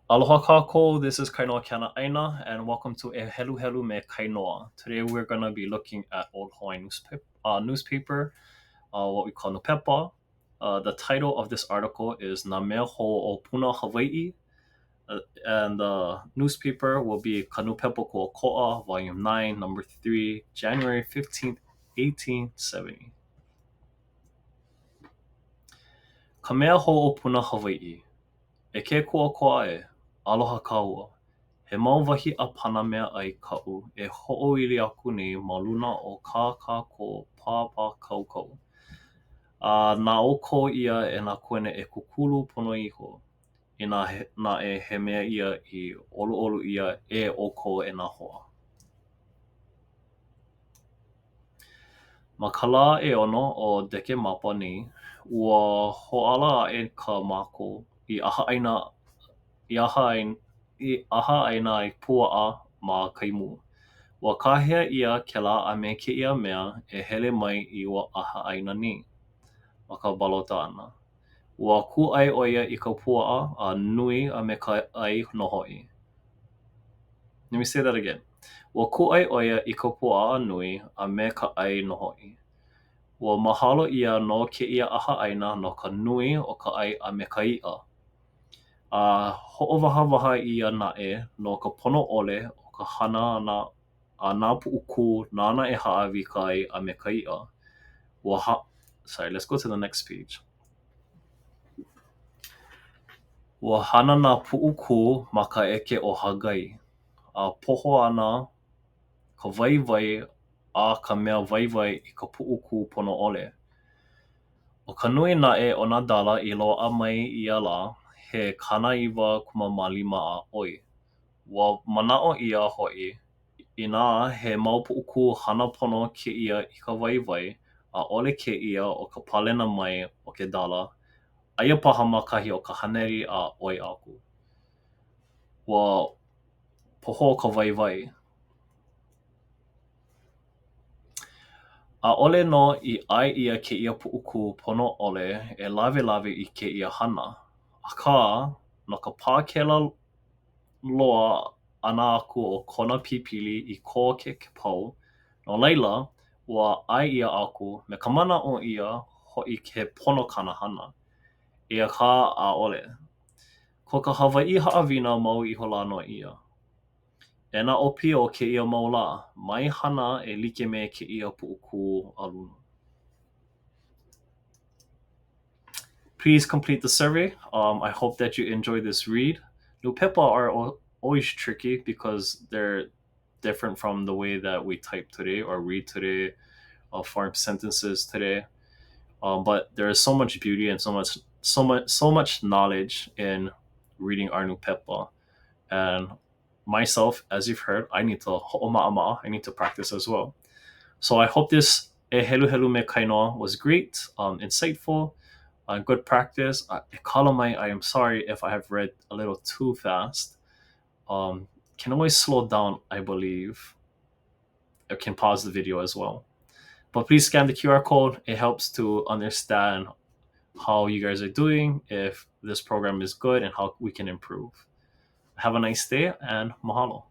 Aloha kako, this is Kainoa Kana Aina, and welcome to E Helu Helu Me Kainoa. Today we're going to be looking at Old Hawaiian newspaper, what we call Nupepa. The title of this article is Na Mea Ho o Puna Hawaii, and the newspaper will be Kanupepa Kuokoa, Volume 9, Number 3, January 15th, 1870. Ka mea ho o Puna Hawaii. E ke kuokoa e, aloha kaua. He mau wahi a pana mea ai ka'u e ho'oili aku nei ma luna o kā kākou pāpā kaukau. Nā o ko ia e nā kuene e kukulu pono iho. I nā e he mea ia i olu ia e o ko e nā hoa. Ma ka lā e ono o Deke Mapa nei, ua ho'ala e ka mākou i aha aina i aha aina ai pua'a ma kaimu. Ua kahea ia kēlā a me kēia mea e hele mai i ua aha aina nei ma ka balota ʻana. Ua kūʻai ʻo ia i ka puaʻa a nui a me ka ʻai no hoʻi. Let me say that again. Ua kūʻai ʻo ia i ka puaʻa a nui a me ka ʻai no hoʻi. Ua mahalo ʻia no kēia aha ʻaina no ka nui o ka ʻai a me ka iʻa. Hoʻowahawaha ia naʻe no ka pono ʻole o ka hana a nā puʻukū nāna e haʻawi ka ʻai a me ka iʻa. Sorry, let's go to the next page. Ua hana nā puʻukū ma ka eke o Hagai. A poho ana ka waiwai a ka mea waiwai i ka puʻukū pono ʻole. O ka nui naʻe o nā dala i loaʻa mai ia la, he kanaiwa kumamālima a ʻoi. Ua manaʻo ʻia hoʻi, inā he mau puʻukū hana pono kēia i ka waiwai, ʻaʻole kēia o ka palena mai o ke dala, aia paha ma kahi o ka haneri a ʻoi aku. Ua poho o ka waiwai. ʻAʻole no i ʻai ʻia kēia puʻukū pono ʻole e lawe i kēia hana. Akā, no ka pākela loa ana aku o kona pipili i ko ke pau, no laila, ua ʻai ʻia aku me ka manaʻo ʻia hoʻi ke pono kanahana. Eia kā ʻaʻole. Ko ka Hawaiʻi haʻawina mau iho lā no ʻia. E nā opi o kēia mau lā, mai hana e like me kēia puʻukū a luna. Please complete the survey. I hope that you enjoy this read. Nupepa are always tricky because they're different from the way that we type today or read today, form sentences today. But there is so much beauty and so much knowledge in reading our Nupepa. And myself, as you've heard, I need to ho'oma'ama'a. I need to practice as well. So I hope this E Helu Helu Me Kainoa was great, insightful, good practice. E kala mai, I am sorry if I have read a little too fast. Can always slow down, I believe. I can pause the video as well. But please scan the QR code. It helps to understand how you guys are doing, if this program is good, and how we can improve. Have a nice day, and mahalo.